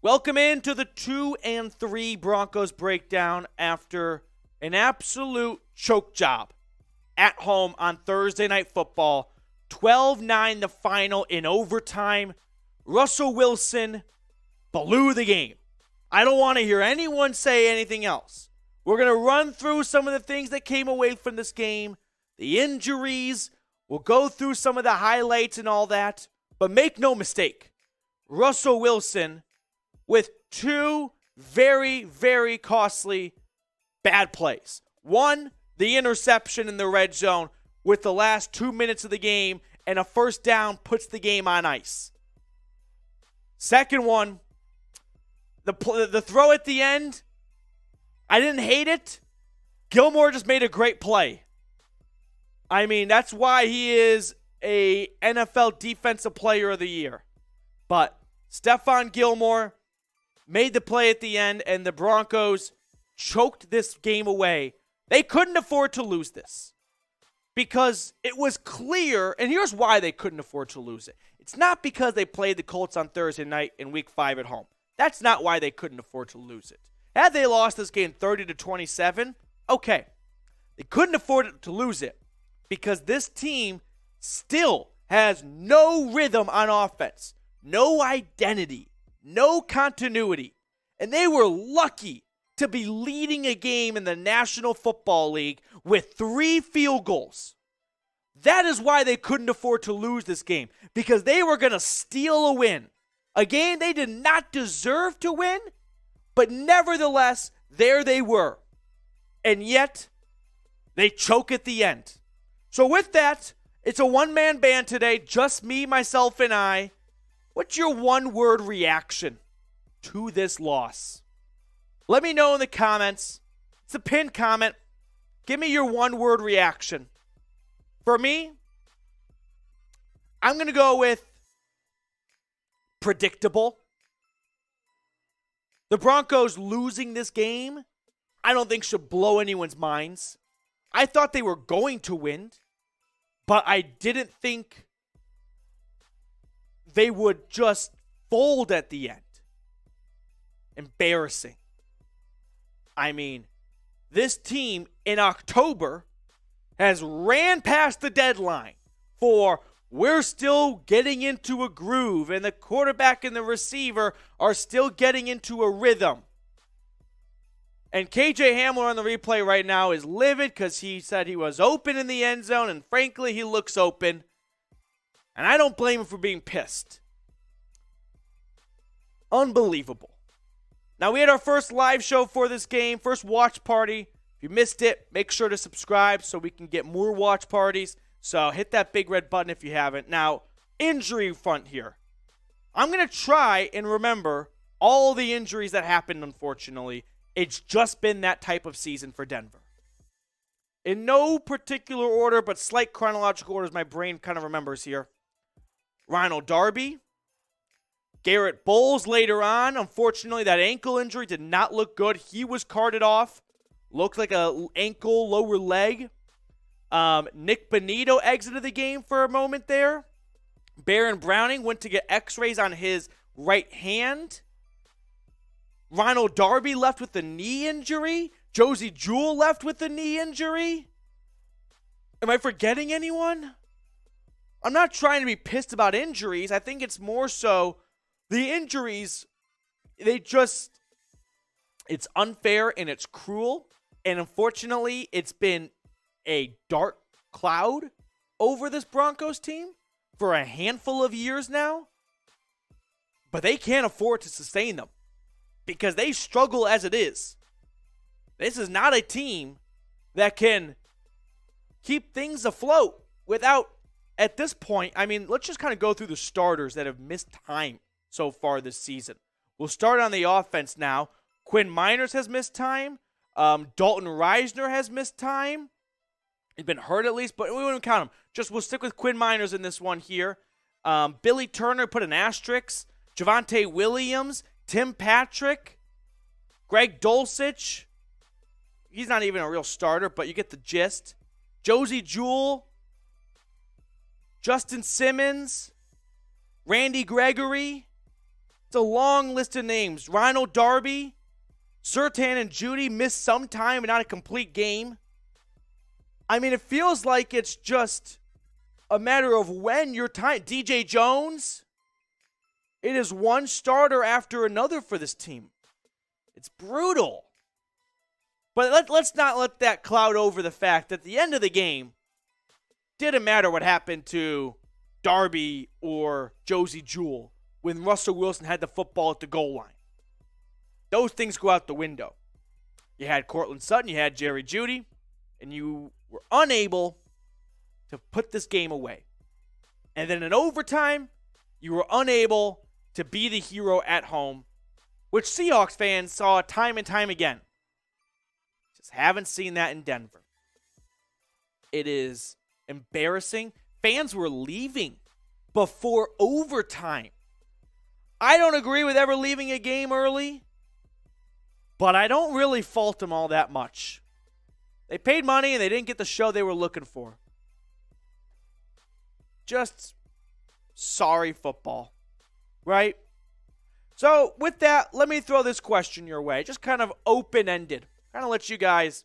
Welcome into the 2-3 Broncos breakdown after an absolute choke job at home on Thursday Night Football. 12-9 the final in overtime. Russell Wilson blew the game. I don't want to hear anyone say anything else. We're going to run through some of the things that came away from this game, the injuries. We'll go through some of the highlights and all that. But make no mistake, Russell Wilson with two very, very costly bad plays. One, the interception in the red zone with the last 2 minutes of the game, and a first down puts the game on ice. Second one, the throw at the end, I didn't hate it. Gilmore just made a great play. I mean, that's why he is a NFL Defensive Player of the Year. But Stephon Gilmore made the play at the end, and the Broncos choked this game away. They couldn't afford to lose this because it was clear, and here's why they couldn't afford to lose it. It's not because they played the Colts on Thursday night in Week 5 at home. That's not why they couldn't afford to lose it. Had they lost this game 30-27, okay. They couldn't afford to lose it because this team still has no rhythm on offense, no identity, no continuity, and they were lucky to be leading a game in the National Football League with 3 field goals. That is why they couldn't afford to lose this game, because they were going to steal a win. A game they did not deserve to win, but nevertheless, there they were. And yet, they choke at the end. So with that, it's a one-man band today, just me, myself, and I. What's your one-word reaction to this loss? Let me know in the comments. It's a pinned comment. Give me your one-word reaction. For me, I'm going to go with predictable. The Broncos losing this game, I don't think should blow anyone's minds. I thought they were going to win, but I didn't think they would just fold at the end. Embarrassing. I mean, this team in October has ran past the deadline for we're still getting into a groove, and the quarterback and the receiver are still getting into a rhythm. And KJ Hamler on the replay right now is livid because he said he was open in the end zone, and frankly, he looks open. And I don't blame him for being pissed. Unbelievable. Now, we had our first live show for this game, first watch party. If you missed it, make sure to subscribe so we can get more watch parties. So hit that big red button if you haven't. Now, injury front here. I'm going to try and remember all the injuries that happened, unfortunately. It's just been that type of season for Denver. In no particular order, but slight chronological orders my brain kind of remembers here. Ronald Darby. Garret Bolles later on. Unfortunately, that ankle injury did not look good. He was carted off. Looked like an ankle, lower leg. Nick Bonito exited the game for a moment there. Baron Browning went to get x-rays on his right hand. Ronald Darby left with a knee injury. Josie Jewell left with a knee injury. Am I forgetting anyone? I'm not trying to be pissed about injuries. I think it's more so the injuries, it's unfair and it's cruel. And unfortunately, it's been a dark cloud over this Broncos team for a handful of years now. But they can't afford to sustain them because they struggle as it is. This is not a team that can keep things afloat without, at this point, I mean, let's just kind of go through the starters that have missed time so far this season. We'll start on the offense now. Quinn Miners has missed time. Dalton Reisner has missed time. He's been hurt at least, but we wouldn't count him. We'll stick with Quinn Miners in this one here. Billy Turner put an asterisk. Javonte Williams, Tim Patrick, Greg Dulcich. He's not even a real starter, but you get the gist. Josie Jewell, Justin Simmons, Randy Gregory. It's a long list of names. Ronald Darby, Surtain and Judy missed some time and not a complete game. I mean, it feels like it's just a matter of when your time. DJ Jones, it is one starter after another for this team. It's brutal. But let's not let that cloud over the fact that at the end of the game, didn't matter what happened to Darby or Josie Jewell when Russell Wilson had the football at the goal line. Those things go out the window. You had Cortland Sutton, you had Jerry Jeudy, and you were unable to put this game away. And then in overtime, you were unable to be the hero at home, which Seahawks fans saw time and time again. Just haven't seen that in Denver. It is embarrassing. Fans were leaving before overtime. I don't agree with ever leaving a game early, but I don't really fault them all that much. They paid money and they didn't get the show they were looking for. Just sorry football, right? So with that, let me throw this question your way. Just kind of open-ended. Kind of let you guys,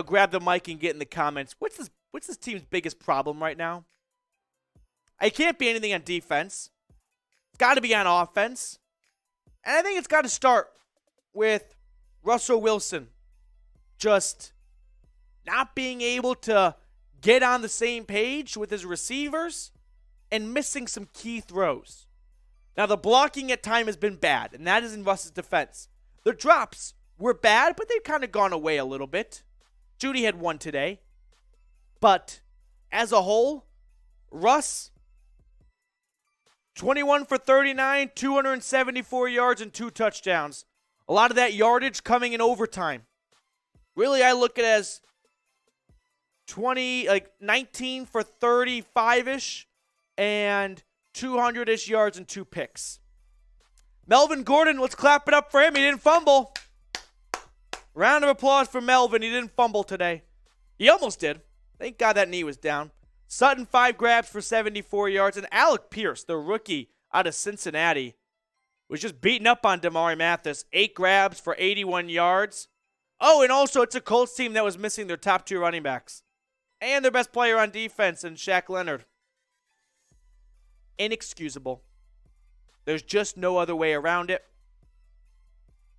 grab the mic and get in the comments. What's this team's biggest problem right now? It can't be anything on defense. It's got to be on offense. And I think it's got to start with Russell Wilson just not being able to get on the same page with his receivers and missing some key throws. Now, the blocking at time has been bad, and that is in Russ's defense. The drops were bad, but they've kind of gone away a little bit. Judy had one today. But as a whole, Russ, 21 for 39, 274 yards and 2 touchdowns. A lot of that yardage coming in overtime. Really, I look at it as 19 for 35-ish and 200-ish yards and 2 picks. Melvin Gordon, let's clap it up for him. He didn't fumble. Round of applause for Melvin. He didn't fumble today. He almost did. Thank God that knee was down. Sutton, 5 grabs for 74 yards. And Alec Pierce, the rookie out of Cincinnati, was just beating up on Damari Mathis. 8 grabs for 81 yards. Oh, and also it's a Colts team that was missing their top 2 running backs. And their best player on defense in Shaq Leonard. Inexcusable. There's just no other way around it.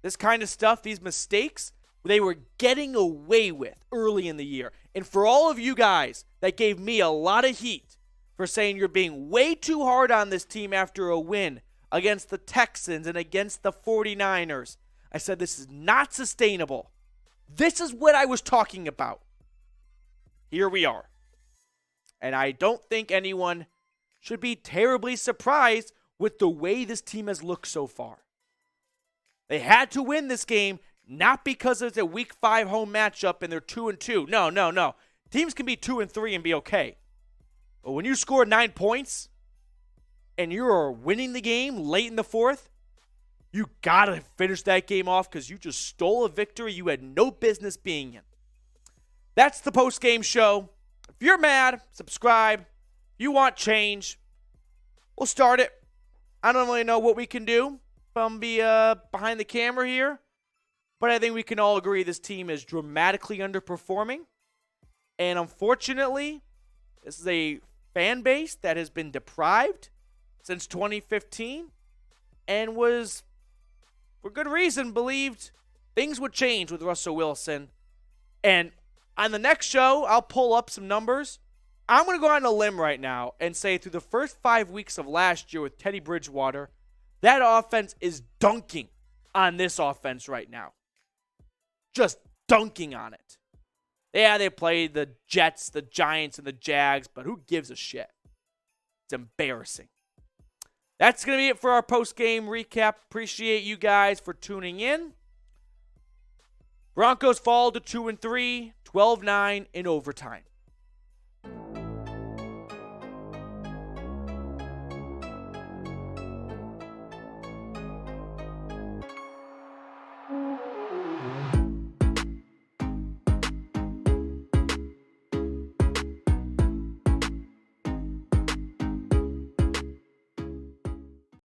This kind of stuff, these mistakes, they were getting away with early in the year. And for all of you guys that gave me a lot of heat for saying you're being way too hard on this team after a win against the Texans and against the 49ers, I said this is not sustainable. This is what I was talking about. Here we are. And I don't think anyone should be terribly surprised with the way this team has looked so far. They had to win this game, not because it's a Week 5 home matchup and they're 2-2. No. Teams can be 2-3 and be okay. But when you score 9 points and you're winning the game late in the fourth, you got to finish that game off because you just stole a victory you had no business being in. That's the post-game show. If you're mad, subscribe. You want change, we'll start it. I don't really know what we can do from behind the camera here, but I think we can all agree this team is dramatically underperforming. And unfortunately, this is a fan base that has been deprived since 2015 and was, for good reason, believed things would change with Russell Wilson. And on the next show, I'll pull up some numbers. I'm going to go on a limb right now and say through the first 5 weeks of last year with Teddy Bridgewater, that offense is dunking on this offense right now. Just dunking on it. Yeah, they played the Jets, the Giants, and the Jags, but who gives a shit? It's embarrassing. That's going to be it for our post-game recap. Appreciate you guys for tuning in. Broncos fall to 2-3, 12-9 in overtime.